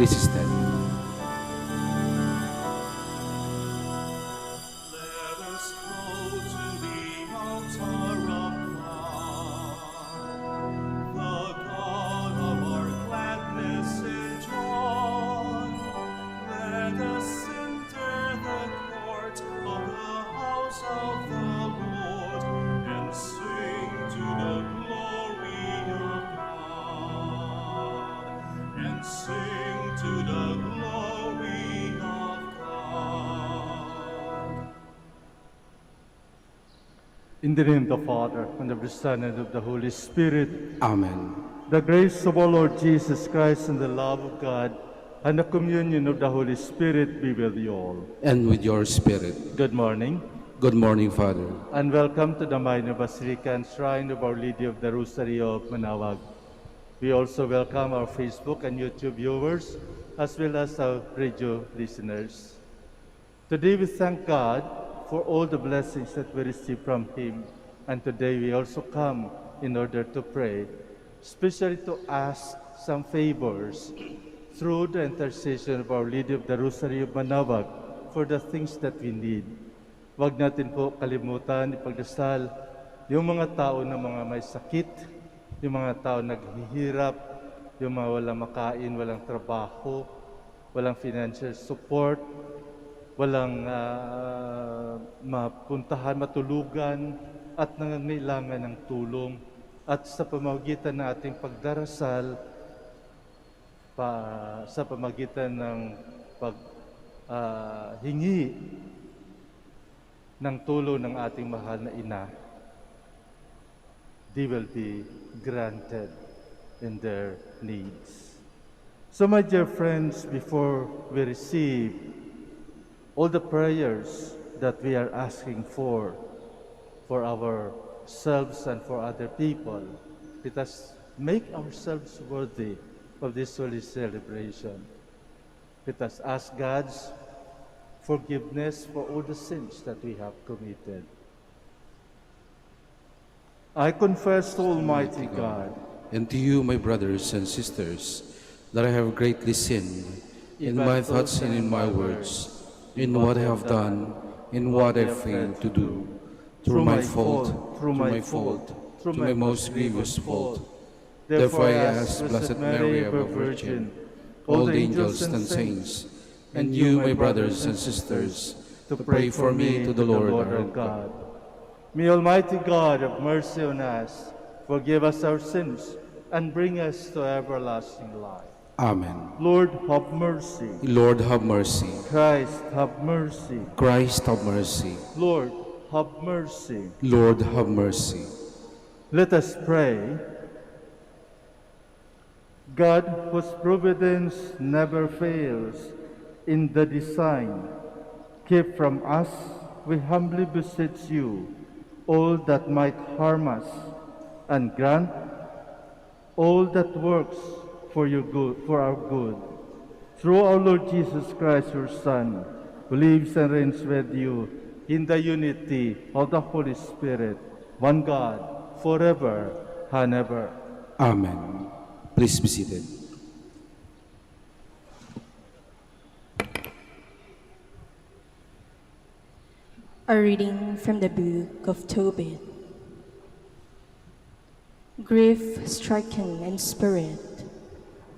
Please stand. Let us go to the altar of God. The God of our gladness and joy. Let us enter the court of the house of the Lord and sing to the glory of God. And sing to the glory of God. In the name of the Father, and of the Son, and of the Holy Spirit, Amen. the grace of our Lord Jesus Christ and the love of God and the communion of the Holy Spirit be with you all. And with your spirit. Good morning, Good morning, Father. and welcome to the Minor Basilica and Shrine of Our Lady of the Rosary of Manaoag. We also welcome our Facebook and YouTube viewers, as well as our radio listeners. Today we thank God for all the blessings that we receive from Him. And today we also come in order to pray, especially to ask some favors through the intercession of Our Lady of the Rosary of Manaoag for the things that we need. Huwag natin po kalimutan ipagdasal yung mga tao na mga may sakit, yung mga tao naghihirap, yung mga walang makain, walang trabaho, walang financial support, walang mapuntahan, matulugan, at nangangailangan ng tulong. At sa pamamagitan ng ating pagdarasal, sa pamamagitan ng paghingi ng tulong ng ating mahal na ina, they will be granted in their needs. So my dear friends, before we receive all the prayers that we are asking for ourselves and for other people, let us make ourselves worthy of this holy celebration. Let us ask God's forgiveness for all the sins that we have committed. I confess to Almighty God And to you, my brothers and sisters, that I have greatly sinned in my thoughts and in my words, in what I have done, in what I failed to do, through my fault, through my most grievous fault. Therefore I ask Blessed Mary, ever Virgin, all the angels and saints, and you, my brothers and sisters, to pray for me to the Lord our God. May Almighty God have mercy on us, forgive us our sins, and bring us to everlasting life. Amen. Lord, have mercy. Lord, have mercy. Christ, have mercy. Christ, have mercy. Lord, have mercy. Lord, have mercy. Let us pray. God, whose providence never fails in the design, keep from us, we humbly beseech you, all that might harm us, and grant all that works for your good, for our good. Through our Lord Jesus Christ, your Son, who lives and reigns with you in the unity of the Holy Spirit, one God, forever and ever. Amen. Please be seated. A reading from the book of Tobit. Grief-stricken in spirit,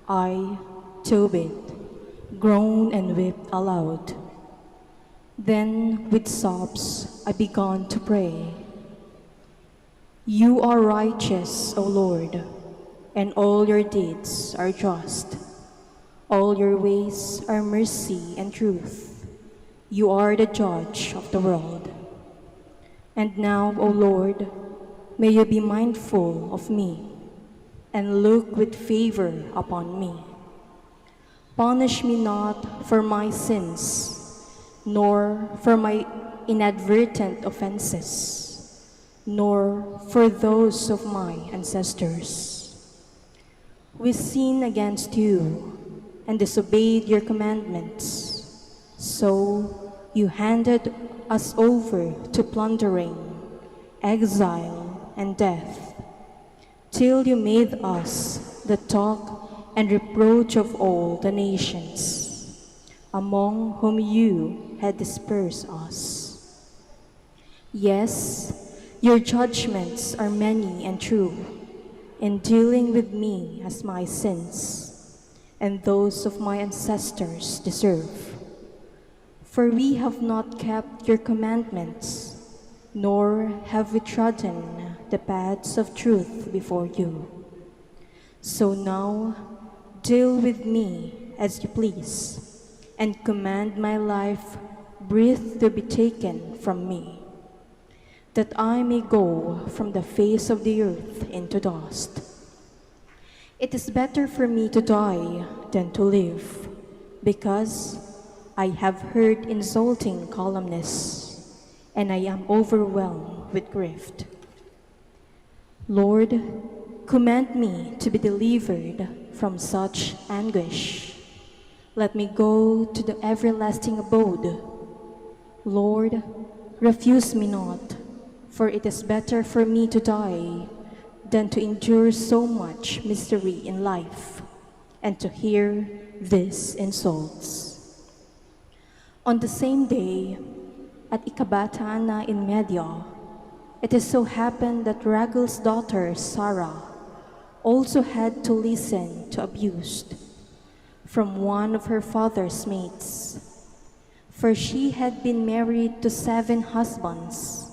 I, Tobit, groaned and wept aloud. Then with sobs I began to pray. You are righteous, O Lord, and all your deeds are just. All your ways are mercy and truth. You are the judge of the world. And now, O Lord, may you be mindful of me and look with favor upon me. Punish me not for my sins, nor for my inadvertent offenses, nor for those of my ancestors. We sinned against you and disobeyed your commandments, so you handed us over to plundering, exile, and death, till you made us the talk and reproach of all the nations, among whom you had dispersed us. Yes, your judgments are many and true, in dealing with me as my sins, and those of my ancestors deserve. For we have not kept your commandments, nor have we trodden the paths of truth before you. So now, deal with me as you please, and command my life breath to be taken from me, that I may go from the face of the earth into dust. It is better for me to die than to live, because I have heard insulting calumnies, and I am overwhelmed with grief. Lord, command me to be delivered from such anguish. Let me go to the everlasting abode. Lord, refuse me not, for it is better for me to die than to endure so much misery in life and to hear these insults. On the same day, at ikabataan na in Media, it has so happened that Raguel's daughter, Sarah, also had to listen to abuse from one of her father's mates. For she had been married to 7 husbands,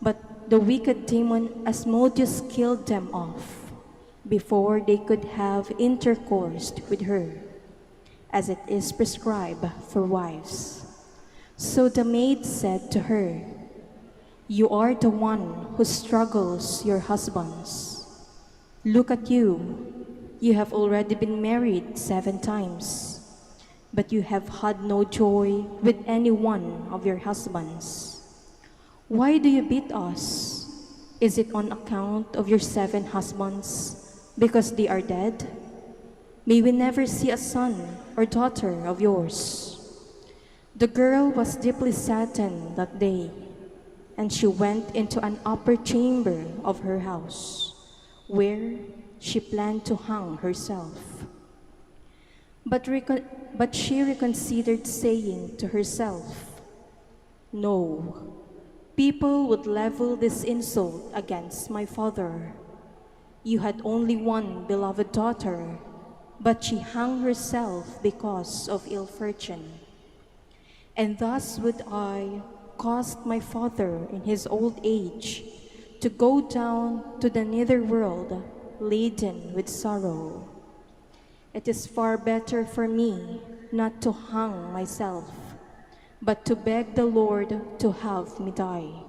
but the wicked demon Asmodeus killed them off before they could have intercourse with her, as it is prescribed for wives. So the maid said to her, "You are the one who struggles your husbands. Look at you. You have already been married 7 times, but you have had no joy with any one of your husbands. Why do you beat us? Is it on account of your 7 husbands, because they are dead? May we never see a son or daughter of yours." The girl was deeply saddened that day, and she went into an upper chamber of her house, where she planned to hang herself. But she reconsidered, saying to herself, "No, people would level this insult against my father. You had only one beloved daughter, but she hung herself because of ill fortune. And thus would I cause my father in his old age to go down to the nether world laden with sorrow. It is far better for me not to hang myself, but to beg the Lord to have me die,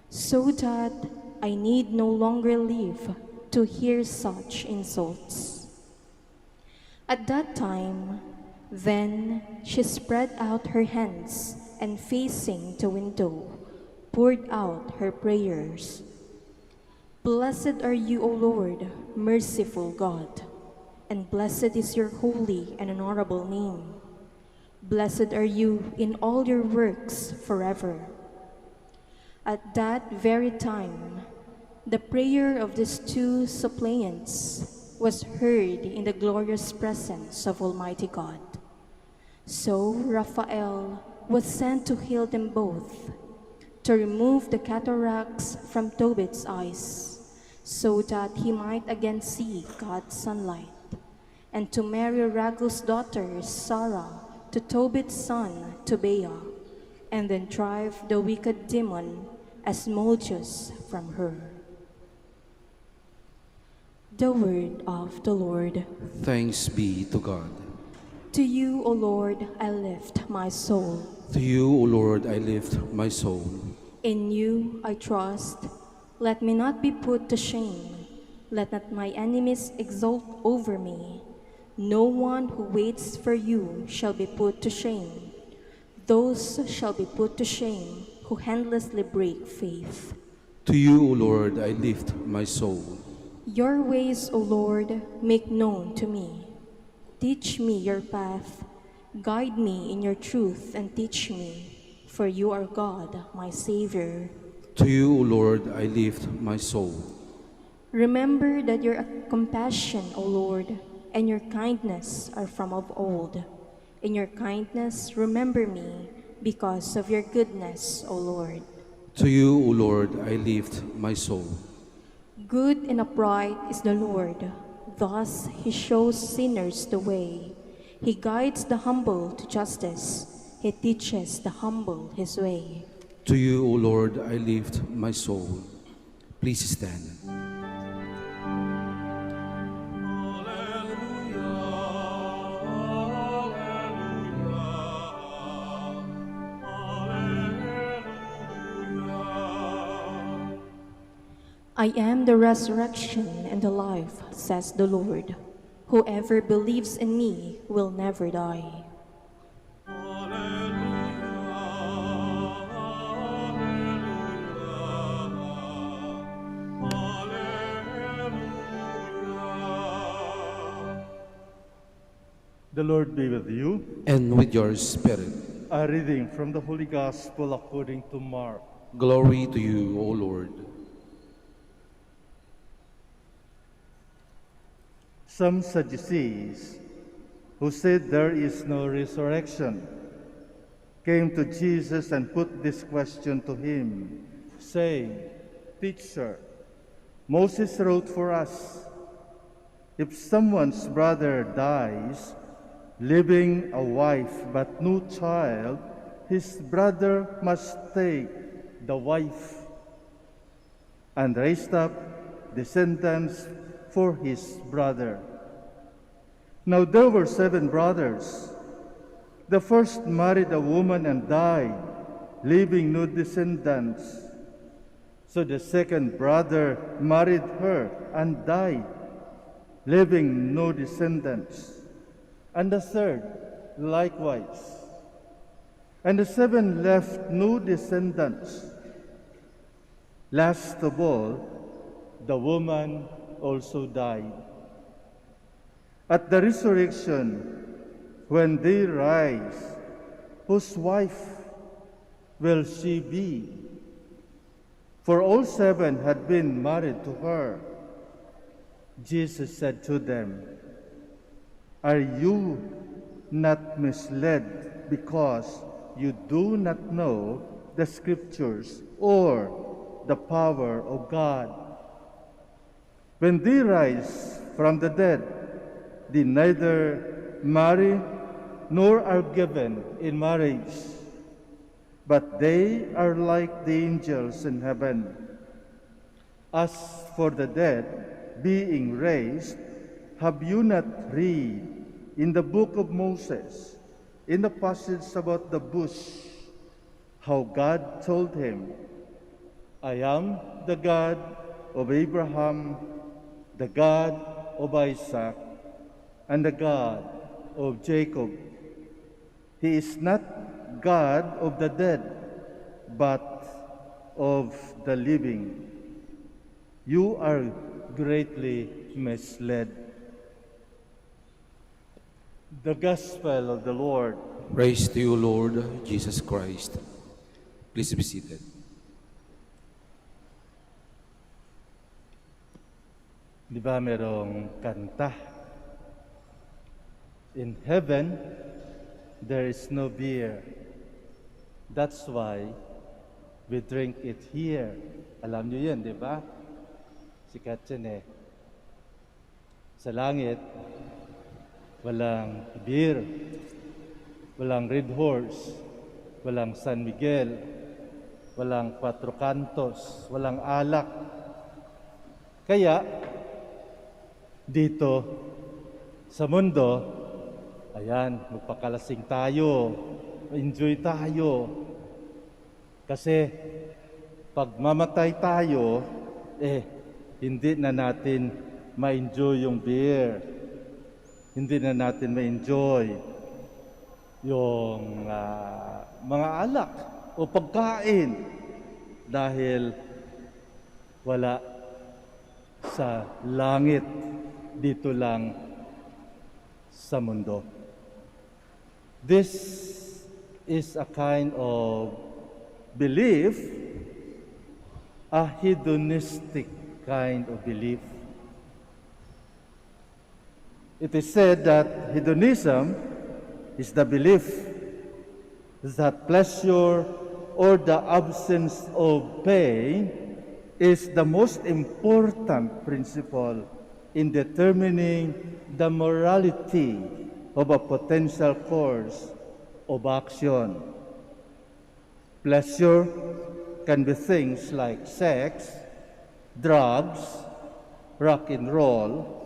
so that I need no longer live to hear such insults." At that time, then she spread out her hands and facing the window, poured out her prayers. "Blessed are you, O Lord, merciful God, and blessed is your holy and honorable name. Blessed are you in all your works forever." At that very time, the prayer of these 2 suppliants was heard in the glorious presence of Almighty God. So Raphael was sent to heal them both, to remove the cataracts from Tobit's eyes, so that he might again see God's sunlight, and to marry Raguel's daughter Sarah to Tobit's son Tobiah, and then drive the wicked demon Asmodeus from her. The word of the Lord. Thanks be to God. To you, O Lord, I lift my soul. To you, O Lord, I lift my soul. In you I trust. Let me not be put to shame. Let not my enemies exult over me. No one who waits for you shall be put to shame. Those shall be put to shame who handlessly break faith. To you, O Lord, I lift my soul. Your ways, O Lord, make known to me. Teach me your path. Guide me in your truth and teach me, for you are God, my Savior. To you, O Lord, I lift my soul. Remember that your compassion, O Lord, and your kindness are from of old. In your kindness remember me because of your goodness, O Lord. To you, O Lord, I lift my soul. Good and upright is the Lord. Thus he shows sinners the way. He guides the humble to justice. He teaches the humble his way. To you, O Lord, I lift my soul. Please stand. I am the resurrection and the life, says the Lord. Whoever believes in me will never die. The Lord be with you. And with your spirit. A reading from the Holy Gospel according to Mark. Glory to you, O Lord. Some Sadducees, who said there is no resurrection, came to Jesus and put this question to him, saying, Teacher, Moses wrote for us, if someone's brother dies, leaving a wife but no child, his brother must take the wife and raise up descendants for his brother. Now there were 7 brothers. The first married a woman and died, leaving no descendants. So the second brother married her and died, leaving no descendants. And the third likewise. And the 7 left no descendants. Last of all, the woman also died. At the resurrection, when they rise, whose wife will she be? For all 7 had been married to her. Jesus said to them, Are you not misled because you do not know the Scriptures or the power of God? When they rise from the dead, they neither marry nor are given in marriage, but they are like the angels in heaven. As for the dead being raised, have you not read in the book of Moses, in the passage about the bush, how God told him, I am the God of Abraham, the God of Isaac, and the God of Jacob. He is not God of the dead, but of the living. You are greatly misled. The Gospel of the Lord. Praise to you, Lord Jesus Christ. Please be seated. Di ba merong kanta? In heaven, there is no beer. That's why we drink it here. Alam niyo yan, di ba? Sikat yan eh. Sa langit, walang beer, walang Red Horse, walang San Miguel, walang Cuatro Cantos, walang alak. Kaya, dito sa mundo, ayan, magpakalasing tayo, enjoy tayo. Kasi pag mamatay tayo, hindi na natin ma-enjoy yung beer. Hindi na natin ma-enjoy yung mga alak o pagkain dahil wala sa langit, dito lang sa mundo. This is a kind of belief, a hedonistic kind of belief. It is said that hedonism is the belief that pleasure or the absence of pain is the most important principle in determining the morality of a potential course of action. Pleasure can be things like sex, drugs, rock and roll,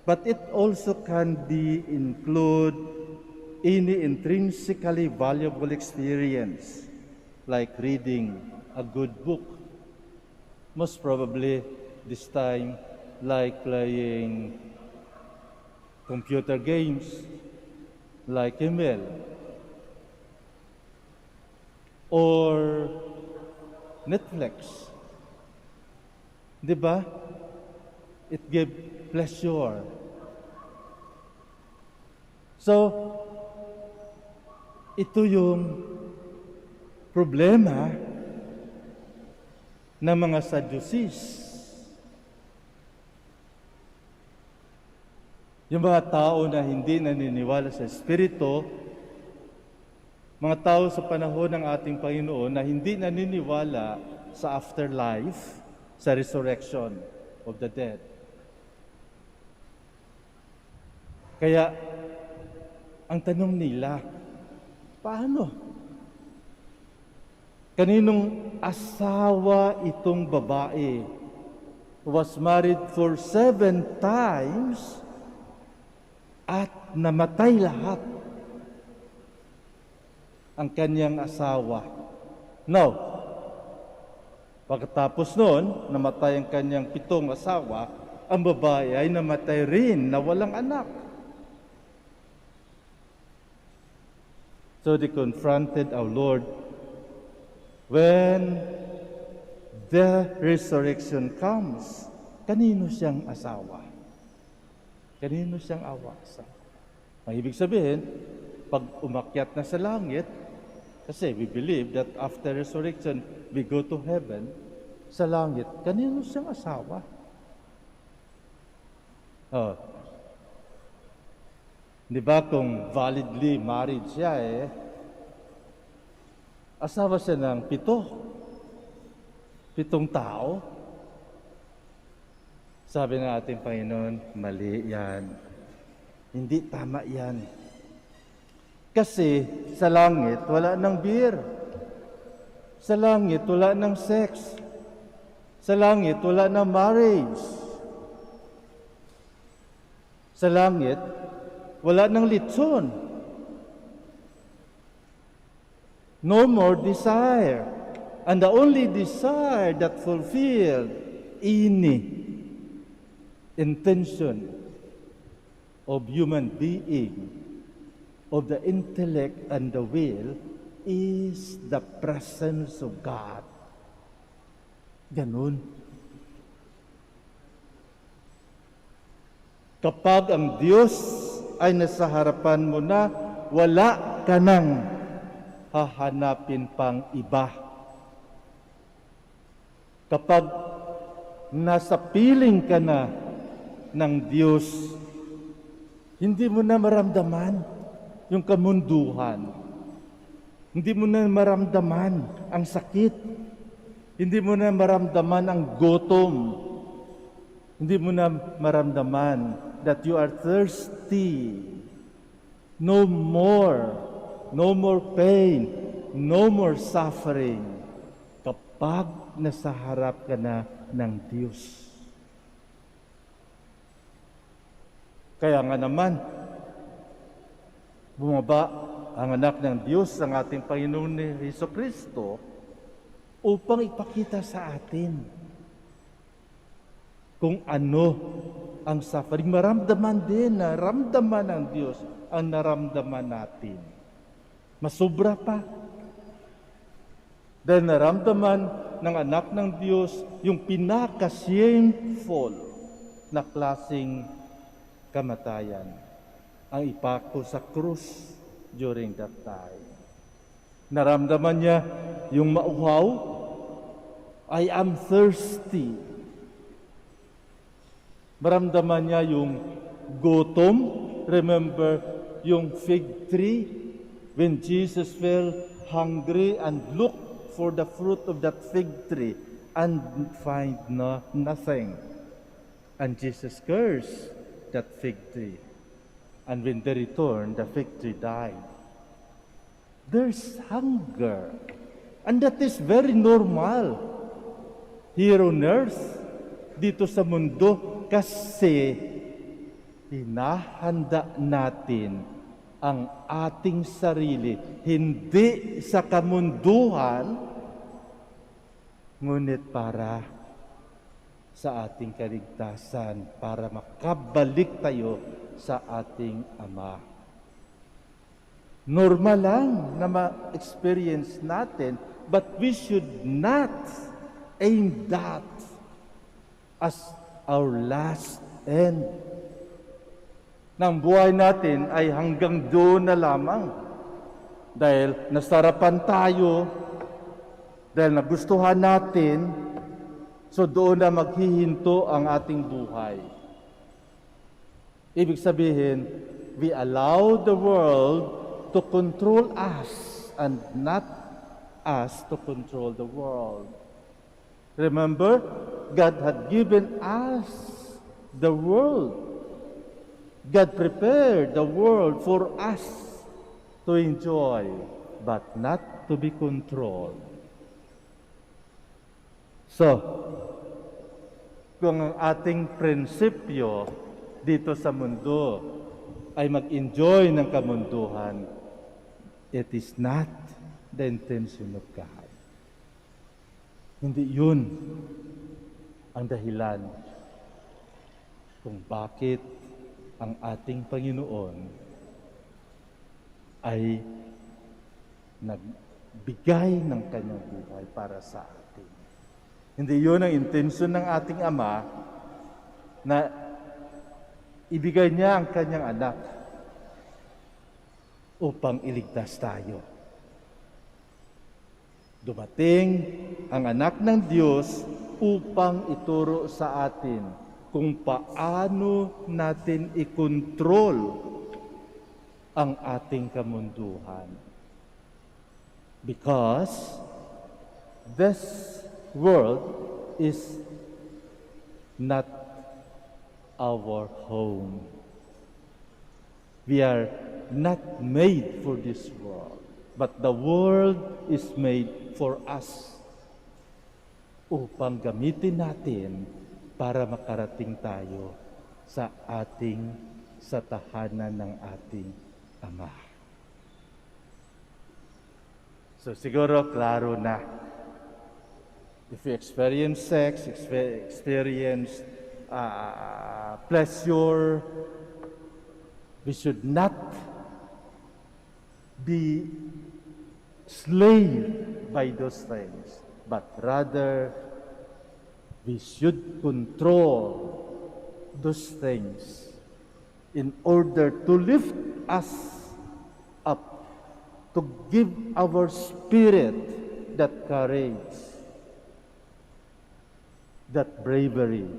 but it also can include any intrinsically valuable experience, like reading a good book. Most probably this time, like playing computer games, like ML, or Netflix. Diba? It gives pleasure. So, ito yung problema ng mga Sadducees. Yung mga tao na hindi naniniwala sa Espiritu, mga tao sa panahon ng ating Panginoon na hindi naniniwala sa afterlife, sa resurrection of the dead. Kaya, ang tanong nila, paano? Kaninong asawa itong babae was married for 7 times at namatay lahat ang kanyang asawa. Now, pagkatapos noon, namatay ang kanyang 7 asawa, ang babae ay namatay rin na walang anak. So they confronted our Lord when the resurrection comes. Kanino siyang asawa? Kanino siyang asawa? Ang ibig sabihin, pag umakyat na sa langit, kasi we believe that after resurrection, we go to heaven, sa langit, kanino siyang asawa? Oh. Di ba kung validly married siya asawa siya ng 7 tao. Sabi ng ating Panginoon, mali yan. Hindi tama yan. Kasi sa langit, wala ng beer. Sa langit, wala ng sex. Sa langit, wala ng marriage. Sa langit, wala ng litson. No more desire. And the only desire that fulfilled any intention of human being, of the intellect and the will, is the presence of God. Ganun. Kapag ang Diyos ay nasa harapan mo na, wala ka nang hahanapin pang iba. Kapag nasa piling ka na ng Diyos, hindi mo na maramdaman yung kamunduhan. Hindi mo na maramdaman ang sakit. Hindi mo na maramdaman ang gutom. Hindi mo na maramdaman that you are thirsty. No more pain, no more suffering kapag nasa harap ka na ng Diyos. Kaya nga naman, bumaba ang anak ng Diyos, ang ating Panginoon ni Jesucristo, upang ipakita sa atin kung ano ang suffering. Maramdaman din na ramdaman ng Diyos ang naramdaman natin. Masobra pa. Dahil naramdaman ng anak ng Diyos yung pinaka-shameful na klaseng kamatayan, ang ipako sa krus during that time. Naramdaman niya yung mauhaw, I am thirsty. Maramdaman niya yung gutom. Remember yung fig tree? When Jesus felt hungry and looked for the fruit of that fig tree and find nothing. And Jesus cursed that fig tree. And when they returned, the fig tree died. There's hunger. And that is very normal here on earth, dito sa mundo, kasi hinahanda natin ang ating sarili, hindi sa kamunduhan, ngunit para sa ating kaligtasan, para makabalik tayo sa ating Ama. Normal lang na ma-experience natin, but we should not aim that as our last end. Nang buhay natin ay hanggang doon na lamang. Dahil nasarapan tayo, dahil nagustuhan natin, so doon na maghihinto ang ating buhay. Ibig sabihin, we allow the world to control us and not us to control the world. Remember, God had given us the world. God prepared the world for us to enjoy, but not to be controlled. So, kung ang ating prinsipyo dito sa mundo ay mag-enjoy ng kamunduhan, it is not the intention of God. Hindi yun ang dahilan kung bakit ang ating Panginoon ay nagbigay ng kanyang buhay para sa atin. Hindi yun ang intensyon ng ating Ama na ibigay niya ang kanyang anak upang iligtas tayo. Dumating ang anak ng Diyos upang ituro sa atin kung paano natin ikontrol ang ating kamunduhan. Because this world is not our home. We are not made for this world, but the world is made for us upang gamitin natin para makarating tayo sa tahanan ng ating Ama. So siguro klaro na. If we experience sex, experience pleasure, we should not be slave by those things, but rather we should control those things in order to lift us up, to give our spirit that courage, that bravery,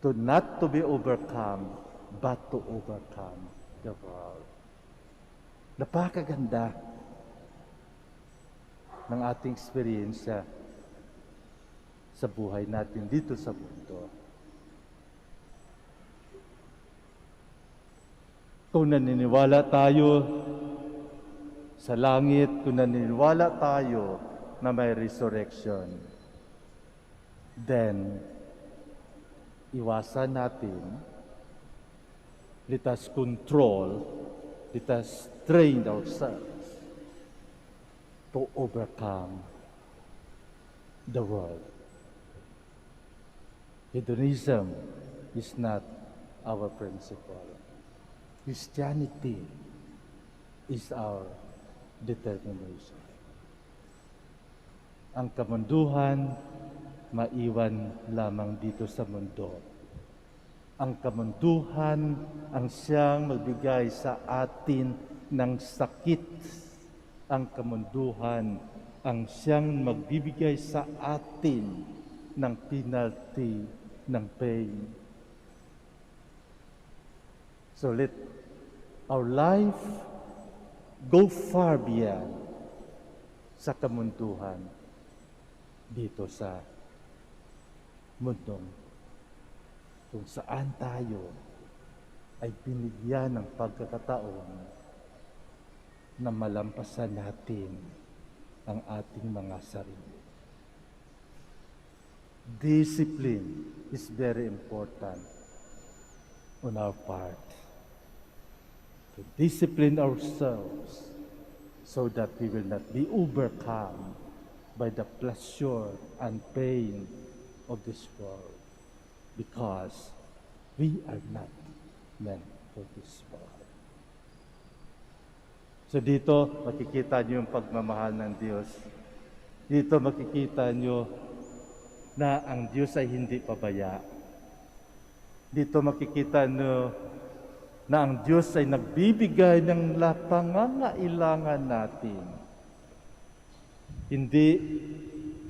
to not to be overcome, but to overcome the world. Napakaganda ng ating experience sa buhay natin dito sa mundo. Kung naniniwala tayo sa langit, kung naniniwala tayo na may resurrection, then iwasan natin, let us control, let us train ourselves to overcome the world. Hedonism is not our principle. Christianity is our determination. Ang kamunduhan, maiwan lamang dito sa mundo. Ang kamunduhan ang siyang magbigay sa atin ng sakit. Ang kamunduhan ang siyang magbibigay sa atin ng penalty, ng pain. So let our life go far beyond sa kamunduhan dito sa mundong kung saan tayo ay binigyan ng pagkakataon na malampasan natin ang ating mga sarili. Discipline is very important on our part. To discipline ourselves so that we will not be overcome by the pleasure and pain of this world, because we are not meant for this world. So dito makikita niyo yung pagmamahal ng Diyos. Dito makikita niyo na ang Diyos ay hindi pabaya. Dito makikita niyo na ang Diyos ay nagbibigay ng pangangailangan natin. Hindi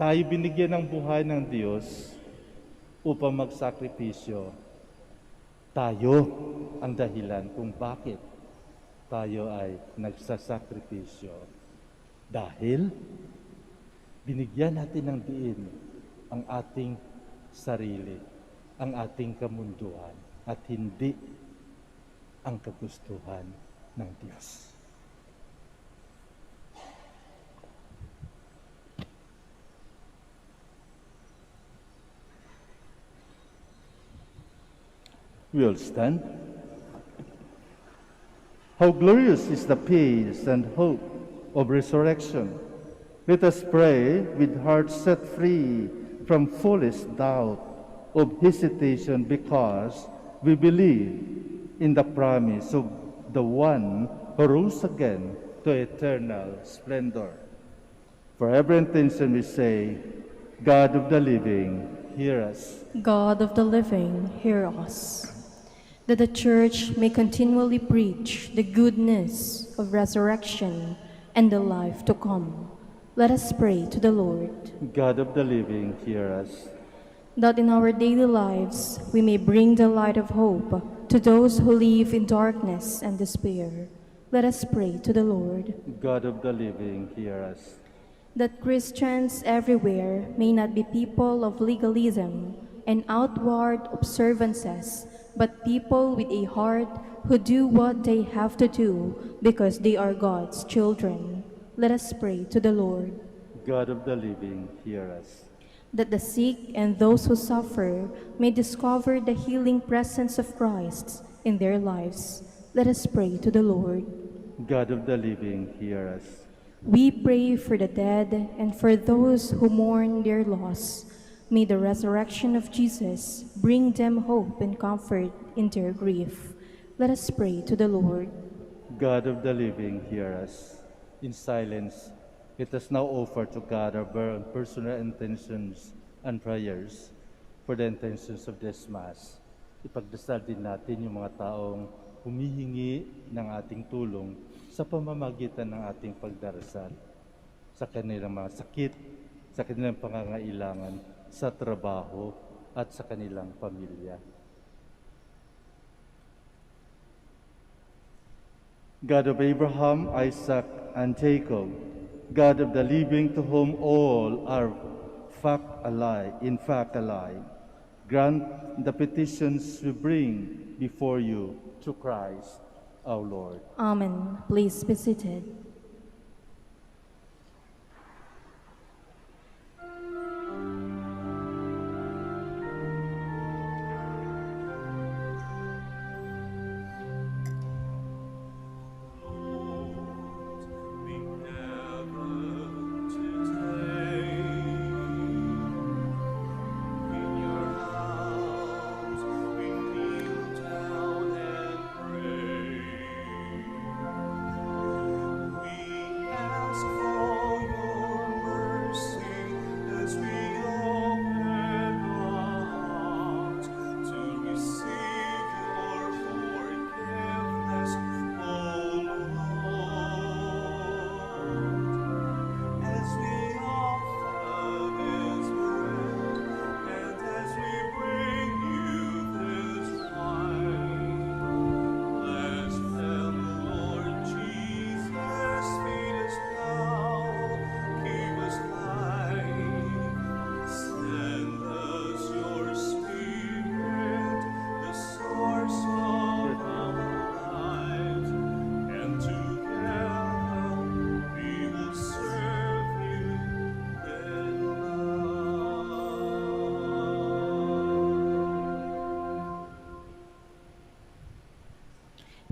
tayo binigyan ng buhay ng Diyos upang magsakripisyo. Tayo ang dahilan kung bakit tayo ay nagsasakripisyo. Dahil binigyan natin ng diin ang ating sarili, ang ating kamunduhan, at hindi ang kagustuhan ng Diyos. We'll stand. How glorious is the peace and hope of resurrection. Let us pray with hearts set free from foolish doubt of hesitation, because we believe in the promise of the one who rose again to eternal splendor. For every intention we say, God of the living, hear us. God of the living, hear us. That the Church may continually preach the goodness of resurrection and the life to come. Let us pray to the Lord. God of the living, hear us. That in our daily lives we may bring the light of hope to those who live in darkness and despair. Let us pray to the Lord. God of the living, hear us. That Christians everywhere may not be people of legalism and outward observances, but people with a heart who do what they have to do because they are God's children. Let us pray to the Lord. God of the living, hear us. That the sick and those who suffer may discover the healing presence of Christ in their lives. Let us pray to the Lord. God of the living, hear us. We pray for the dead and for those who mourn their loss. May the resurrection of Jesus bring them hope and comfort in their grief. Let us pray to the Lord. God of the living, hear us. In silence, let us now offer to God our personal intentions and prayers for the intentions of this Mass. Ipagdasal din natin yung mga taong humihingi ng ating tulong sa pamamagitan ng ating pagdarasal sa kanilang mga sakit, sa kanilang pangangailangan, sa trabaho, at sa kanilang pamilya. God of Abraham, Isaac, and Jacob, God of the living, to whom all are in fact alive, grant the petitions we bring before you through Christ our Lord. Amen. Please be seated. We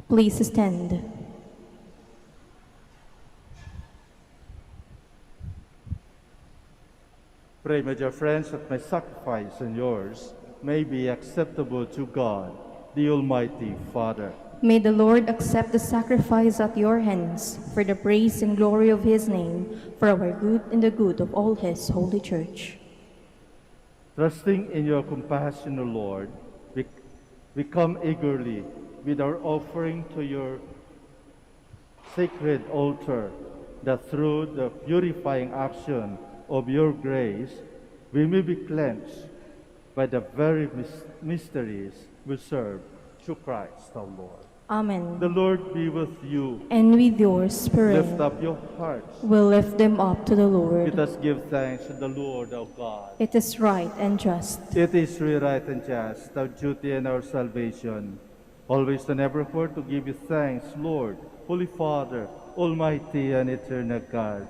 Please stand. Pray, my dear friends, that my sacrifice and yours may be acceptable to God, the Almighty Father. May the Lord accept the sacrifice at your hands for the praise and glory of his name, for our good and the good of all his holy church. Trusting in your compassion, O Lord, we come eagerly with our offering to your sacred altar, that through the purifying action of your grace, we may be cleansed by the very mysteries we serve through Christ our Lord. Amen. The Lord be with you. And with your spirit, Lift up your hearts. we'll lift them up to the Lord. Let us give thanks to the Lord our God. It is right and just. It is really right and just, our duty and our salvation, always and evermore to give you thanks, Lord, Holy Father, Almighty and eternal God.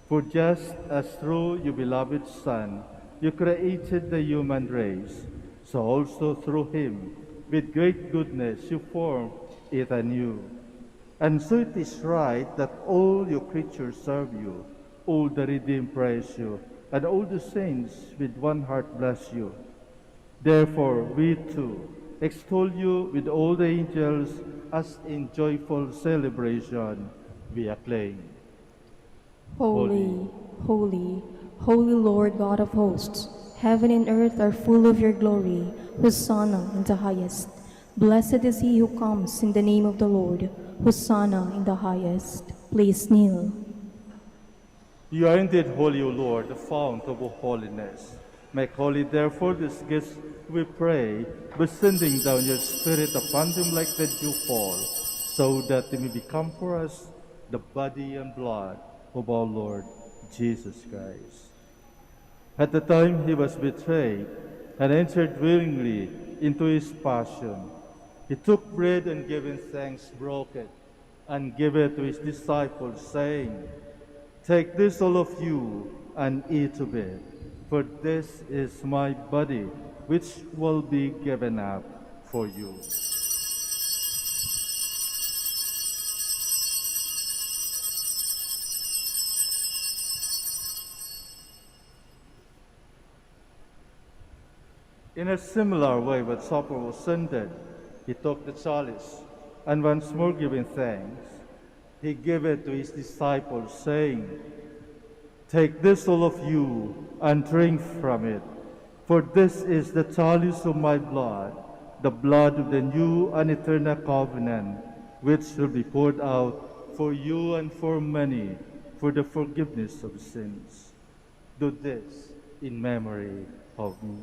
For just as through your beloved Son, you created the human race, so also through him, with great goodness, you formed it anew. And so it is right that all your creatures serve you, all the redeemed praise you, and all the saints with one heart bless you. Therefore, we too extol you with all the angels as in joyful celebration we acclaim. Holy, holy, holy Lord God of hosts, heaven and earth are full of your glory. Hosanna in the highest. Blessed is he who comes in the name of the Lord. Hosanna in the highest. Please kneel. You are indeed holy, O Lord, the fount of all holiness. Make holy, therefore, this gift, we pray, by sending down your Spirit upon them like the dew fall, so that they may become for us the body and blood of our Lord Jesus Christ. At the time he was betrayed and entered willingly into his passion, he took bread and giving thanks, broke it, and gave it to his disciples, saying, "Take this, all of you, and eat of it, for this is my body, which will be given up for you." In a similar way, when supper was ended, he took the chalice, and once more giving thanks, he gave it to his disciples, saying, "Take this, all of you, and drink from it, for this is the chalice of my blood, the blood of the new and eternal covenant, which will be poured out for you and for many for the forgiveness of sins. Do this in memory of me."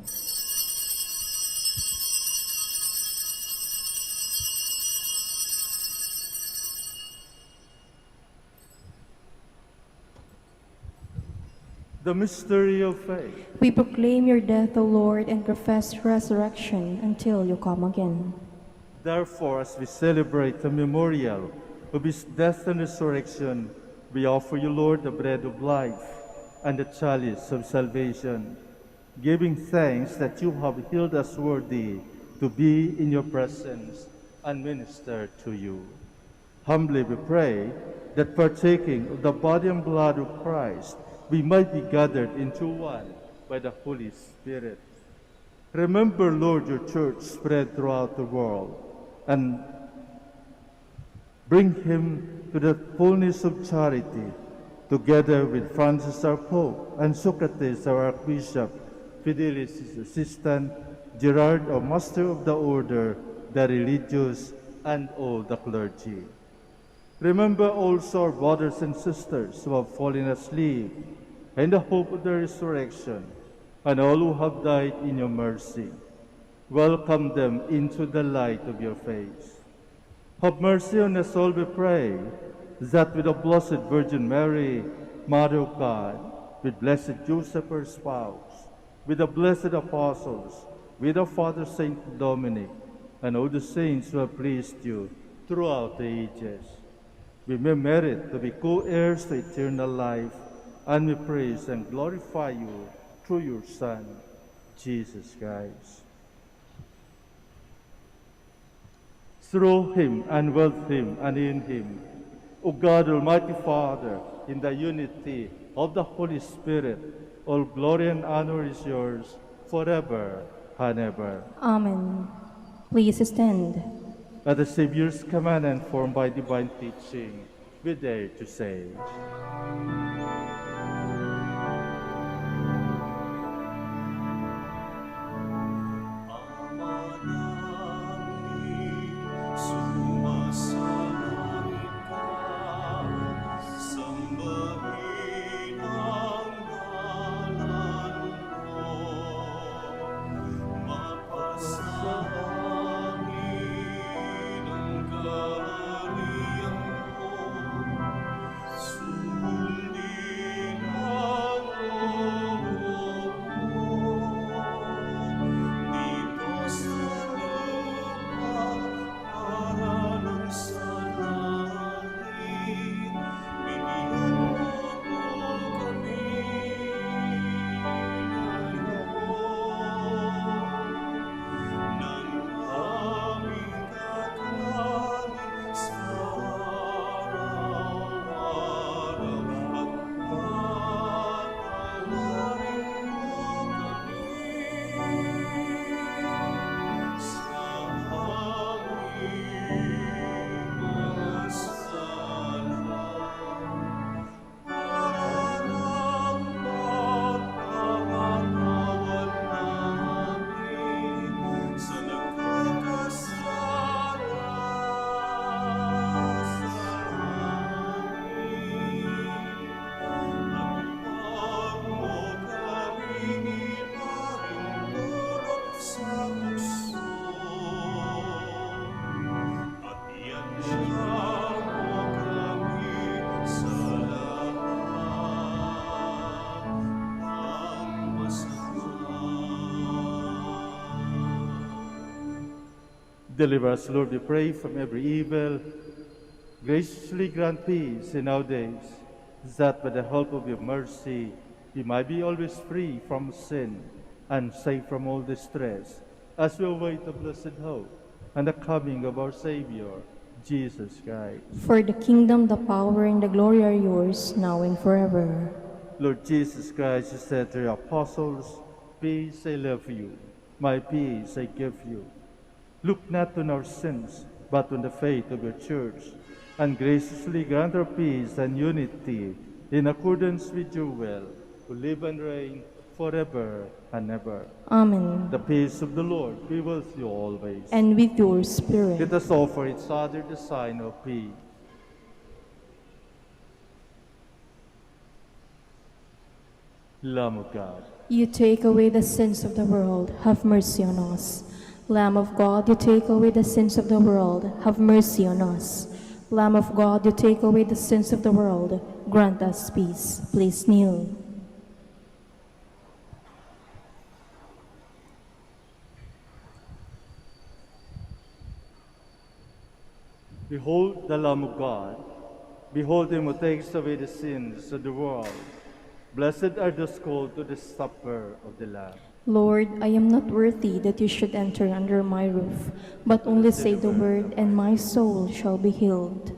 The mystery of faith. We proclaim your death, O Lord, and profess resurrection until you come again. Therefore, as we celebrate the memorial of his death and resurrection, we offer you, Lord, the bread of life and the chalice of salvation, giving thanks that you have healed us worthy to be in your presence and minister to you. Humbly we pray that partaking of the body and blood of Christ, we might be gathered into one by the Holy Spirit. Remember, Lord, your church spread throughout the world, and bring him to the fullness of charity, together with Francis our Pope, and Socrates our Archbishop, Fidelis his assistant, Gerard our Master of the Order, the religious, and all the clergy. Remember also our brothers and sisters who have fallen asleep in the hope of the resurrection, and all who have died in your mercy. Welcome them into the light of your face. Have mercy on us all, we pray, that with the Blessed Virgin Mary, Mother of God, with blessed Joseph, her spouse, with the blessed apostles, with our Father Saint Dominic, and all the saints who have pleased you throughout the ages, we may merit to be co-heirs to eternal life, and we praise and glorify you through your Son, Jesus Christ. through him and with him and in him. O God, Almighty Father, in the unity of the Holy Spirit, all glory and honor is yours forever and ever. Amen. Please stand. At the Savior's command and formed by divine teaching, we dare to say, Sumasalangit ka, sambahin ang ngalan mo. Mapasahangin ang kaharian mo. Sundin ang loob mo. Dito sa lupa, para lang sa langit, bigyan mo kami ngayon ng aming kakanin sa araw-araw at pagpalarin mo kami sa aming mga sala. Para ng pagkakatawad namin sa nagkakasala sa amin. At huwag mo kaming ipahintulot sa tukso. At iansya mo kami sa lahat ng masama. deliver us, Lord, we pray, from every evil. Graciously grant peace in our days, that by the help of your mercy, we might be always free from sin and safe from all distress, as we await the blessed hope and the coming of our Savior, Jesus Christ. For the kingdom, the power, and the glory are yours, now and forever. Lord Jesus Christ, you said to your apostles, peace I leave you, my peace I give you. Look not on our sins, but on the faith of your church, and graciously grant our peace and unity in accordance with your will, who live and reign forever and ever. Amen. The peace of the Lord be with you always. And with your Let spirit. us offer each other the sign of peace. Lamb of God, You take away the sins of the world, have mercy on us. Lamb of God, you take away the sins of the world, have mercy on us. Lamb of God, you take away the sins of the world, grant us peace. Please kneel. behold the Lamb of God. Behold him who takes away the sins of the world. Blessed are those called to the supper of the Lamb. Lord, I am not worthy that you should enter under my roof, but only say the word, and my soul shall be healed.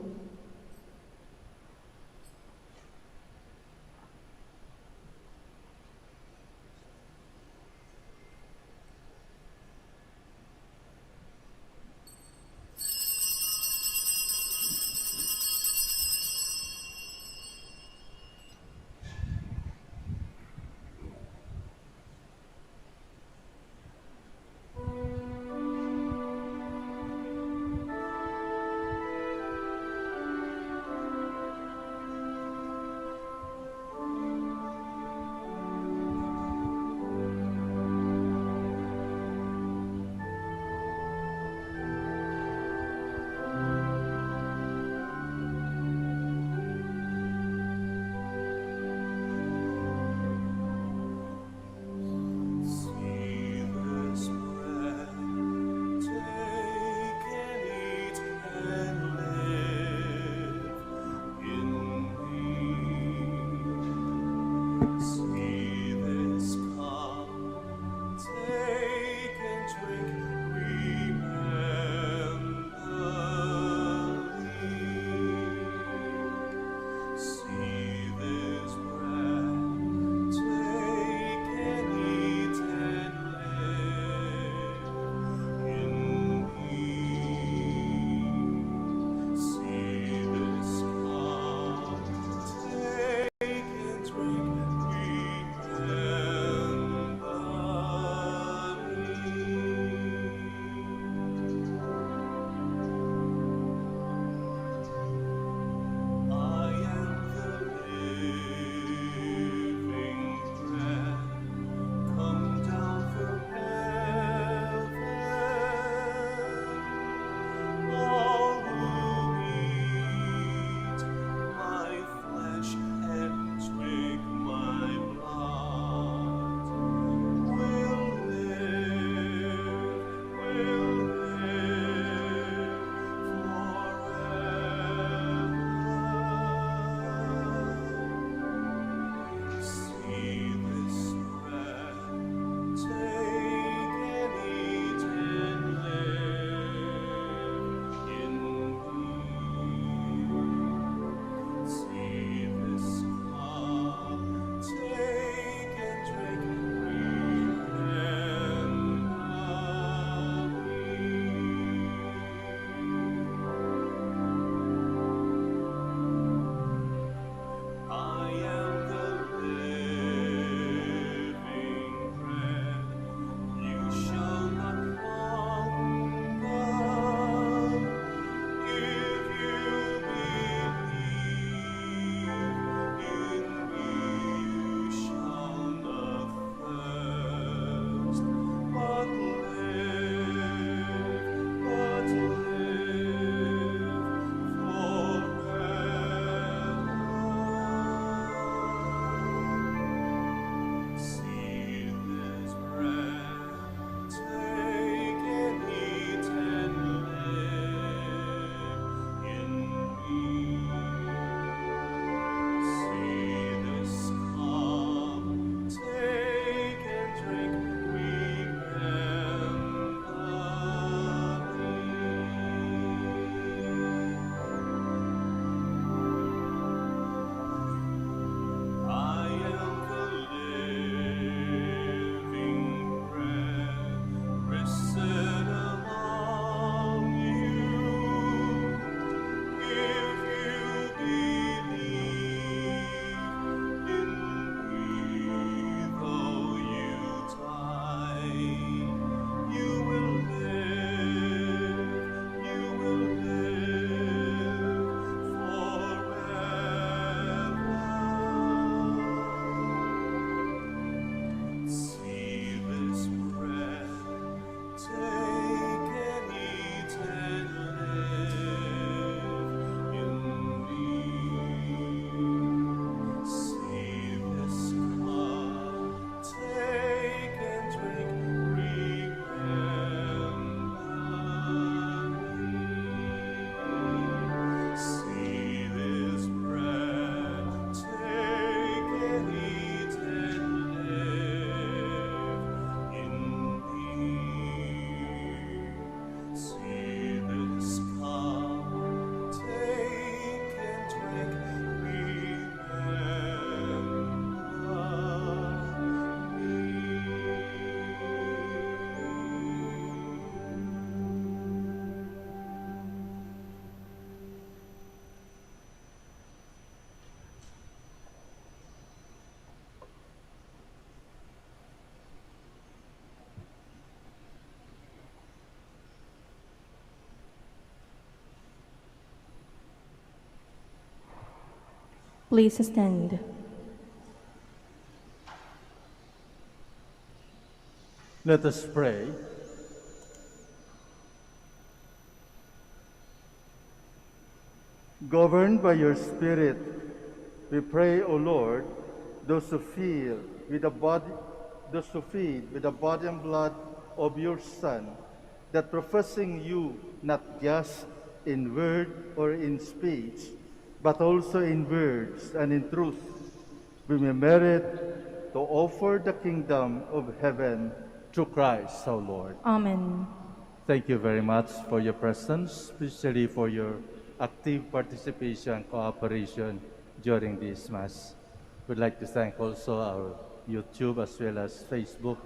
Please stand. Let us pray. Governed by your Spirit, we pray, O Lord, those who feed with the body and blood of your Son, that professing you not just in word or in speech, but also in words and in truth, we may merit to offer the kingdom of heaven through Christ our Lord. Amen. Thank you very much for your presence, especially for your active participation and cooperation during this Mass. We'd like to thank also our YouTube as well as Facebook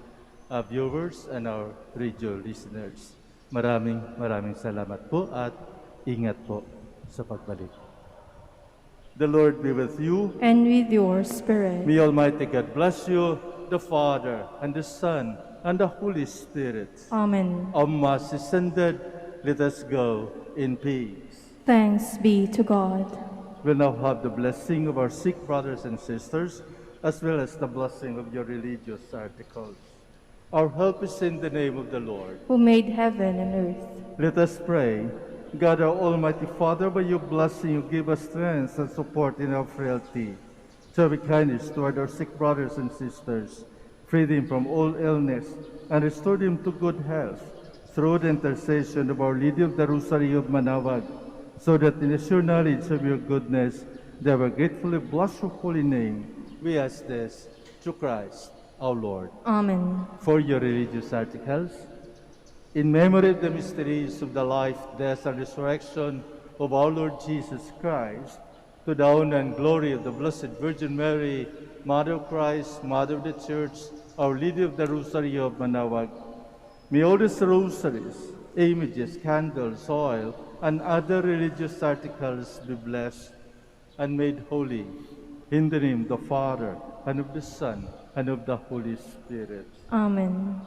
viewers and our radio listeners. Maraming salamat po at ingat po sa pagbalik. The Lord be with you. And with your spirit. May Almighty God bless you, the Father and the Son and the Holy Spirit. Amen. Our Mass is ended. Let us go in peace. Thanks be to God. We'll now have the blessing of our sick brothers and sisters, as well as the blessing of your religious articles. Our help is in the name of the Lord, Who made heaven and earth. Let us pray. God, our Almighty Father, by your blessing, you give us strength and support in our frailty. Show kindness toward our sick brothers and sisters, free them from all illness, and restore them to good health, through the intercession of Our Lady of the Rosary of Manaoag, so that in the sure knowledge of your goodness, they will gratefully bless your holy name. We ask this through Christ our Lord. Amen. For your religious articles, in memory of the mysteries of the life, death, and resurrection of our Lord Jesus Christ, to the honor and glory of the Blessed Virgin Mary, Mother of Christ, Mother of the Church, Our Lady of the Rosary of Manaoag, may all these rosaries, images, candles, oil, and other religious articles be blessed and made holy. In the name of the Father, and of the Son, and of the Holy Spirit. Amen.